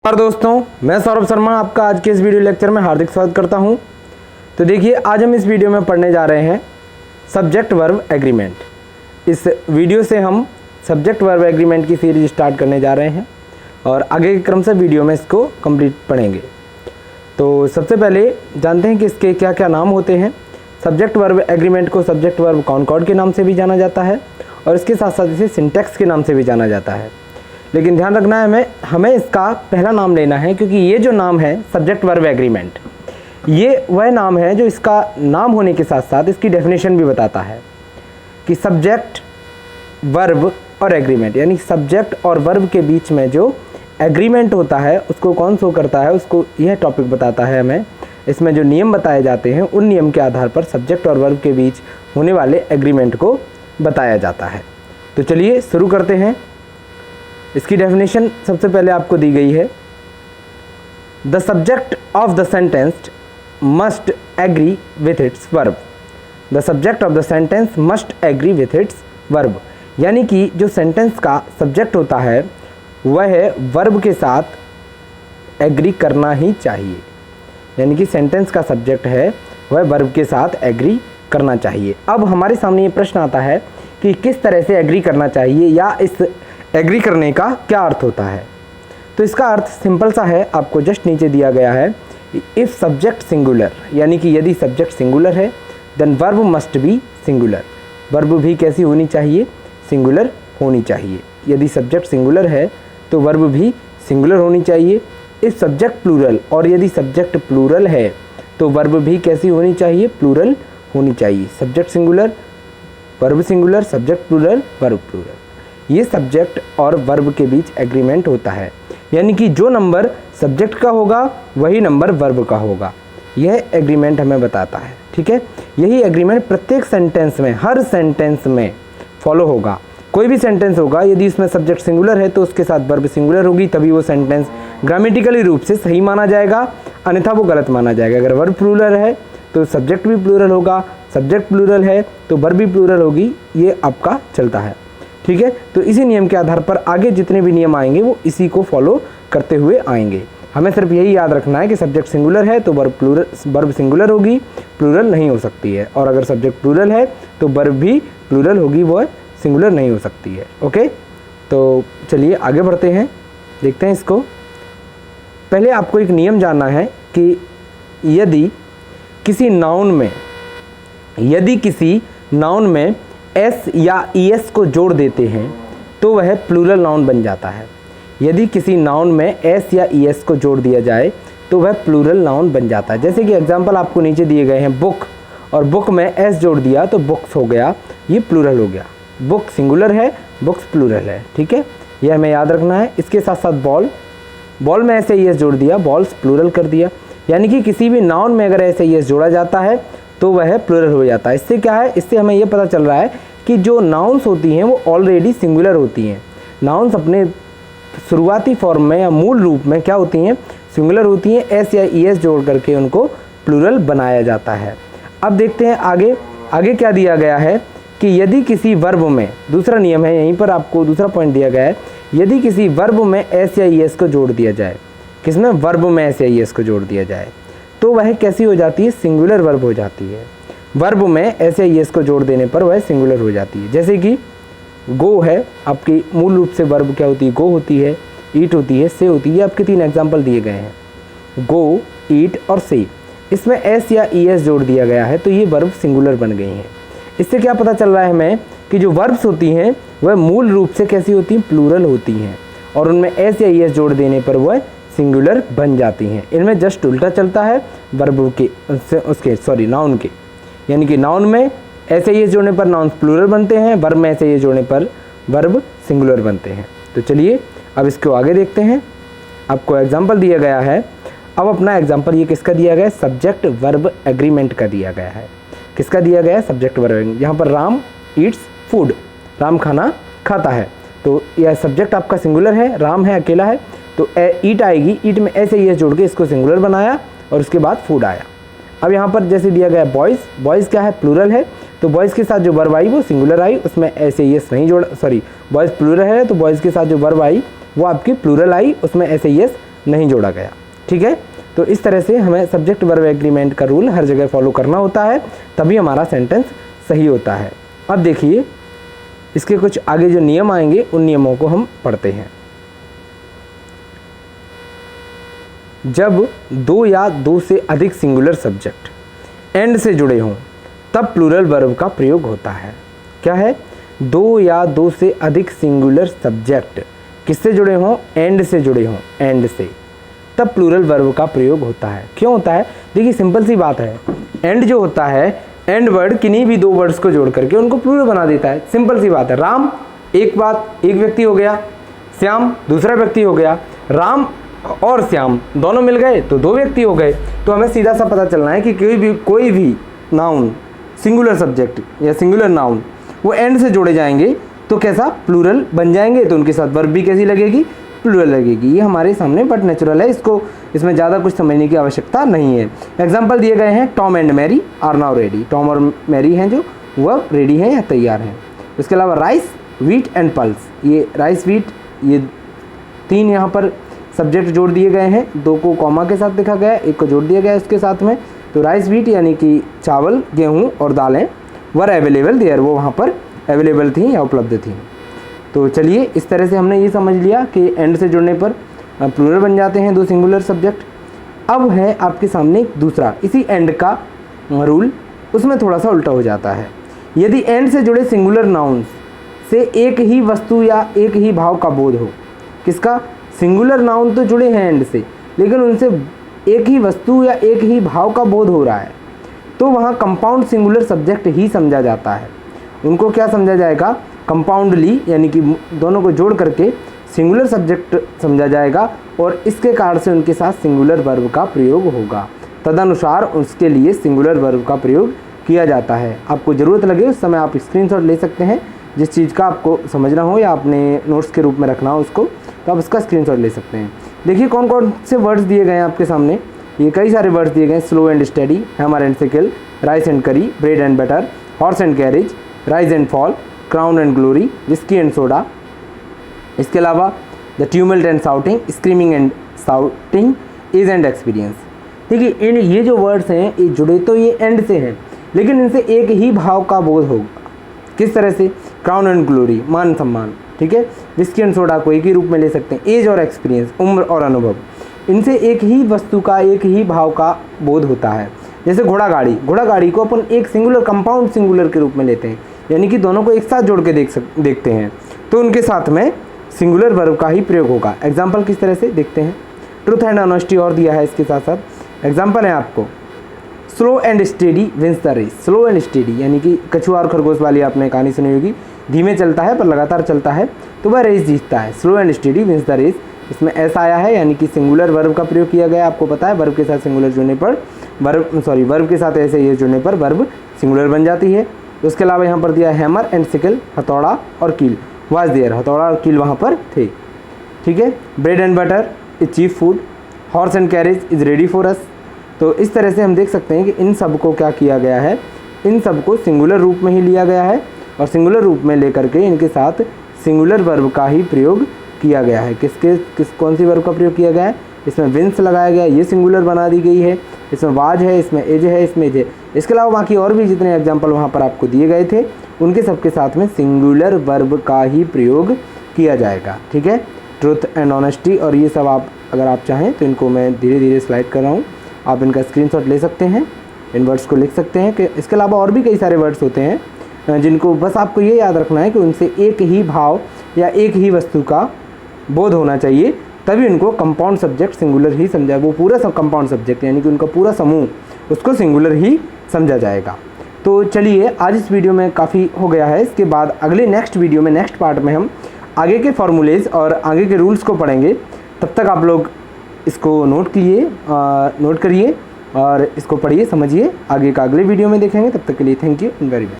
और दोस्तों, मैं सौरभ शर्मा आपका आज के इस वीडियो लेक्चर में हार्दिक स्वागत करता हूं। तो देखिए, आज हम इस वीडियो में पढ़ने जा रहे हैं सब्जेक्ट वर्ब एग्रीमेंट। इस वीडियो से हम सब्जेक्ट वर्ब एग्रीमेंट की सीरीज स्टार्ट करने जा रहे हैं और आगे के क्रम से वीडियो में इसको कंप्लीट पढ़ेंगे। तो सबसे पहले जानते हैं कि इसके क्या क्या नाम होते हैं। सब्जेक्ट वर्ब एग्रीमेंट को सब्जेक्ट वर्ब कॉनकॉर्ड के नाम से भी जाना जाता है और इसके साथ साथ इसे सिंटैक्स के नाम से भी जाना जाता है। लेकिन ध्यान रखना है हमें इसका पहला नाम लेना है, क्योंकि ये जो नाम है सब्जेक्ट वर्ब एग्रीमेंट, ये वह नाम है जो इसका नाम होने के साथ साथ इसकी डेफिनेशन भी बताता है कि सब्जेक्ट वर्ब और एग्रीमेंट, यानी सब्जेक्ट और वर्ब के बीच में जो एग्रीमेंट होता है उसको कौन शो करता है, उसको यह टॉपिक बताता है। हमें इसमें जो नियम बताए जाते हैं उन नियम के आधार पर सब्जेक्ट और वर्ब के बीच होने वाले एग्रीमेंट को बताया जाता है। तो चलिए शुरू करते हैं। इसकी डेफिनेशन सबसे पहले आपको दी गई है। The subject of the sentence must agree with its verb. The subject of the sentence must agree with its verb, यानी कि जो सेंटेंस का सब्जेक्ट होता है वह वर्ब के साथ एग्री करना ही चाहिए। यानी कि सेंटेंस का सब्जेक्ट है वह वर्ब के साथ एग्री करना चाहिए। अब हमारे सामने ये प्रश्न आता है कि किस तरह से एग्री करना चाहिए या इस एग्री करने का क्या अर्थ होता है। तो इसका अर्थ सिंपल सा है, आपको जस्ट नीचे दिया गया है। इफ़ सब्जेक्ट सिंगुलर, यानी कि यदि सब्जेक्ट सिंगुलर है then verb must be singular. Verb भी कैसी होनी चाहिए? सिंगुलर होनी चाहिए। यदि सब्जेक्ट सिंगुलर है तो वर्ब भी सिंगुलर होनी चाहिए। इफ़ सब्जेक्ट प्लूरल, और यदि सब्जेक्ट प्लूरल है तो वर्ब भी कैसी होनी चाहिए? प्लूरल होनी चाहिए। Subject singular, verb singular, subject plural, verb plural, ये सब्जेक्ट और वर्ब के बीच एग्रीमेंट होता है। यानी कि जो नंबर सब्जेक्ट का होगा वही नंबर वर्ब का होगा। यह एग्रीमेंट हमें बताता है। ठीक है, यही एग्रीमेंट प्रत्येक सेंटेंस में, हर सेंटेंस में फॉलो होगा। कोई भी सेंटेंस होगा, यदि इसमें सब्जेक्ट सिंगुलर है तो उसके साथ वर्ब सिंगुलर होगी, तभी वो सेंटेंस ग्रामेटिकली रूप से सही माना जाएगा, अन्यथा वो गलत माना जाएगा। अगर वर्ब प्लूरल है तो सब्जेक्ट भी प्लूरल होगा, सब्जेक्ट प्लूरल है तो वर्ब भी प्लूरल होगी। ये आपका चलता है। ठीक है, तो इसी नियम के आधार पर आगे जितने भी नियम आएंगे वो इसी को फॉलो करते हुए आएंगे। हमें सिर्फ यही याद रखना है कि सब्जेक्ट सिंगुलर है तो वर्ब सिंगुलर होगी, प्लूरल नहीं हो सकती है। और अगर सब्जेक्ट प्लूरल है तो वर्ब भी प्लूरल होगी, वो सिंगुलर नहीं हो सकती है। ओके, तो चलिए आगे बढ़ते हैं, देखते हैं इसको। पहले आपको एक नियम जानना है कि यदि किसी नाउन में एस या ईएस को जोड़ देते हैं तो वह प्लूरल नाउन बन जाता है। यदि किसी नाउन में एस या ईएस को जोड़ दिया जाए तो वह प्लूरल नाउन बन जाता है। जैसे कि एग्जांपल आपको नीचे दिए गए हैं, बुक, और बुक में एस जोड़ दिया तो बुक्स हो गया, ये प्लूरल हो गया। बुक सिंगुलर है, बुक्स प्लूरल है। ठीक है, यह हमें याद रखना है। इसके साथ साथ बॉल में ऐसे ईएस जोड़ दिया, बॉल्स प्लूरल कर दिया। यानी कि किसी भी नाउन में अगर ऐसे ईएस जोड़ा जाता है तो वह प्लूरल हो जाता है। इससे क्या है? इससे हमें यह पता चल रहा है कि जो नाउन्स होती हैं वो ऑलरेडी सिंगुलर होती हैं। नाउन्स अपने शुरुआती फॉर्म में या मूल रूप में क्या होती हैं? सिंगुलर होती हैं। एस या ईएस जोड़ करके उनको प्लूरल बनाया जाता है। अब देखते हैं आगे क्या दिया गया है कि यदि किसी वर्ब में, दूसरा नियम है, यहीं पर आपको दूसरा पॉइंट दिया गया है, यदि किसी वर्ब में एस या ईएस को जोड़ दिया जाए, किसमें? वर्ब में एस या ईएस को जोड़ दिया जाए तो वह कैसी हो जाती है? सिंगुलर वर्ब हो जाती है। वर्ब में एस या ईएस को जोड़ देने पर वह सिंगुलर हो जाती है। जैसे कि गो है, आपकी मूल रूप से वर्ब क्या होती है? गो होती है, ईट होती है, से होती है। ये आपके 3 एग्जाम्पल दिए गए हैं, गो, ईट और से। इसमें एस या ईएस जोड़ दिया गया है तो ये वर्ब सिंगुलर बन गई हैं। इससे क्या पता चल रहा है हमें कि जो वर्ब्स होती हैं वह मूल रूप से कैसी होती हैं? प्लूरल होती हैं, और उनमें एस या ईएस जोड़ देने पर वह सिंगुलर बन जाती हैं। इनमें जस्ट उल्टा चलता है वर्ब के नाउन के। यानी कि नाउन में ऐसे ये जोड़ने पर नाउन प्लूरल बनते हैं, वर्ब में ऐसे ये जोड़ने पर वर्ब सिंगुलर बनते हैं। तो चलिए अब इसको आगे देखते हैं। आपको एग्जांपल दिया गया है। अब अपना एग्जांपल ये किसका दिया गया है? सब्जेक्ट वर्ब एग्रीमेंट का दिया गया है। किसका दिया गया है? Subject verb. यहाँ पर राम ईट्स फूड, राम खाना खाता है, तो यह सब्जेक्ट आपका सिंगुलर है, राम है, अकेला है, तो ईट आएगी। ईट में ऐसे ये जोड़ के इसको सिंगुलर बनाया और उसके बाद फूड आया। अब यहाँ पर जैसे दिया गया बॉयज़ क्या है? प्लूरल है, तो बॉयज़ के साथ जो वर्ब आई वो सिंगुलर आई, उसमें ऐसे यस नहीं जोड़ा, सॉरी बॉयज़ प्लूरल है तो बॉयज़ के साथ जो वर्ब आई वो आपकी प्लूरल आई, उसमें ऐसे यस नहीं जोड़ा गया। ठीक है, तो इस तरह से हमें सब्जेक्ट वर्ब एग्रीमेंट का रूल हर जगह फॉलो करना होता है, तभी हमारा सेंटेंस सही होता है। अब देखिए इसके कुछ आगे जो नियम आएंगे उन नियमों को हम पढ़ते हैं। जब दो या दो से अधिक सिंगुलर सब्जेक्ट एंड से जुड़े हों तब प्लूरल वर्ब का प्रयोग होता है। क्या है? दो या दो से अधिक सिंगुलर सब्जेक्ट किससे जुड़े हों? एंड से जुड़े हों, एंड से, तब प्लूरल वर्ब का प्रयोग होता है। क्यों होता है? देखिए सिंपल सी बात है, एंड जो होता है, एंड वर्ड किन्हीं भी दो वर्ड्स को जोड़ करके उनको प्लूरल बना देता है। सिंपल सी बात है, राम एक व्यक्ति हो गया, श्याम दूसरा व्यक्ति हो गया, राम और श्याम दोनों मिल गए तो दो व्यक्ति हो गए। तो हमें सीधा सा पता चलना है कि कोई भी नाउन, सिंगुलर सब्जेक्ट या सिंगुलर नाउन, वो एंड से जोड़े जाएंगे तो कैसा? प्लूरल बन जाएंगे। तो उनके साथ वर्ब भी कैसी लगेगी? प्लूरल लगेगी। ये हमारे सामने बट नेचुरल है, इसमें ज़्यादा कुछ समझने की आवश्यकता नहीं है। एग्जाम्पल दिए गए हैं, Tom and Mary are now ready. Tom और मैरी हैं जो वह रेडी हैं या तैयार हैं। उसके अलावा राइस, व्हीट एंड पल्स, ये राइस व्हीट, ये तीन यहाँ पर सब्जेक्ट जोड़ दिए गए हैं। दो को कॉमा के साथ लिखा गया है, एक को जोड़ दिया गया है उसके साथ में। तो राइस व्हीट यानी कि चावल, गेहूँ और दालें वर अवेलेबल देयर, वो वहाँ पर अवेलेबल थी या उपलब्ध थी। तो चलिए इस तरह से हमने ये समझ लिया कि एंड से जुड़ने पर प्लूरल बन जाते हैं दो सिंगुलर सब्जेक्ट। अब है आपके सामने दूसरा इसी एंड का रूल, उसमें थोड़ा सा उल्टा हो जाता है। यदि एंड से जुड़े सिंगुलर नाउन्स से एक ही वस्तु या एक ही भाव का बोध हो, किसका? सिंगुलर नाउन तो जुड़े हैं एंड से, लेकिन उनसे एक ही वस्तु या एक ही भाव का बोध हो रहा है, तो वहाँ कंपाउंड सिंगुलर सब्जेक्ट ही समझा जाता है। उनको क्या समझा जाएगा? कंपाउंडली, यानी कि दोनों को जोड़ करके सिंगुलर सब्जेक्ट समझा जाएगा और इसके कारण से उनके साथ सिंगुलर वर्ब का प्रयोग होगा। तदनुसार उसके लिए सिंगुलर वर्ब का प्रयोग किया जाता है। आपको ज़रूरत लगे उस समय आप स्क्रीनशॉट ले सकते हैं, जिस चीज़ का आपको समझना हो या अपने नोट्स के रूप में रखना हो उसको, तो आप इसका स्क्रीनशॉट ले सकते हैं। देखिए कौन कौन से वर्ड्स दिए गए हैं आपके सामने। ये कई सारे वर्ड्स दिए गए हैं, slow and steady, hammer and sickle, rice and curry, bread and butter, horse and carriage, rise and fall, crown and glory, whisky and soda. इसके अलावा the tumult and shouting, screaming and shouting, age and experience. देखिए इन ये जो words हैं ये जुड़े तो ये एंड से हैं, लेकिन इनसे एक ही भाव का बोध होगा। किस तरह से? क्राउन एंड ग्लोरी, मान सम्मान, ठीक है। विस्की एंड सोडा को एक ही रूप में ले सकते हैं, एज और एक्सपीरियंस, उम्र और अनुभव। इनसे एक ही वस्तु का एक ही भाव का बोध होता है। जैसे घोड़ा गाड़ी को अपन एक सिंगुलर, कंपाउंड सिंगुलर के रूप में लेते हैं, यानी कि दोनों को एक साथ जोड़ के देखते हैं, तो उनके साथ में सिंगुलर वर्ब का ही प्रयोग होगा। एग्जाम्पल किस तरह से देखते हैं, ट्रूथ एंड ऑनेस्टी और दिया है इसके साथ साथ। एग्जाम्पल है आपको, slow and steady wins the race. Slow and steady यानी कि कछुआ और खरगोश वाली आपने कहानी सुनी होगी, धीमे चलता है पर लगातार चलता है तो वह रेस जीतता है। Slow and steady wins the race, इसमें ऐसा आया है यानी कि सिंगुलर वर्ब का प्रयोग किया गया। आपको पता है वर्ब के साथ सिंगुलर जुड़ने पर वर्ब के साथ ऐसे ये जुड़ने पर वर्ब सिंगुलर बन जाती है। उसके अलावा यहाँ पर दिया हैमर एंड सिकल, हथौड़ा और कील, वाज देयर, हथौड़ा और कील वहाँ पर थे, ठीक है। Bread and butter is cheap food, horse and carriage is ready for us. तो इस तरह से हम देख सकते हैं कि इन सब को क्या किया गया है, इन सब को सिंगुलर रूप में ही लिया गया है और सिंगुलर रूप में लेकर के इनके साथ सिंगुलर वर्ब का ही प्रयोग किया गया है। कौन सी वर्ब का प्रयोग किया गया है? इसमें विंस लगाया गया, ये सिंगुलर बना दी गई है। इसमें वाज है, इसमें एज है, इसमें एज है। इसके अलावा बाकी और भी जितने एग्जाम्पल वहाँ पर आपको दिए गए थे उनके सबके साथ में सिंगुलर वर्ब का ही प्रयोग किया जाएगा, ठीक है। ट्रुथ एंड ऑनेस्टी और ये सब आप अगर आप चाहें तो इनको मैं धीरे धीरे स्लाइड कर रहा हूँ, आप इनका स्क्रीनशॉट ले सकते हैं, इन वर्ड्स को लिख सकते हैं। कि इसके अलावा और भी कई सारे वर्ड्स होते हैं जिनको बस आपको ये याद रखना है कि उनसे एक ही भाव या एक ही वस्तु का बोध होना चाहिए, तभी उनको कंपाउंड सब्जेक्ट सिंगुलर ही समझा, वो पूरा कंपाउंड सब्जेक्ट यानी कि उनका पूरा समूह उसको सिंगुलर ही समझा जाएगा। तो चलिए आज इस वीडियो में काफ़ी हो गया है। इसके बाद अगले नेक्स्ट वीडियो में, नेक्स्ट पार्ट में हम आगे के फॉर्मूलेज और आगे के रूल्स को पढ़ेंगे। तब तक आप लोग इसको नोट करिए और इसको पढ़िए, समझिए। आगे का अगले वीडियो में देखेंगे, तब तक के लिए थैंक यू वेरी मच।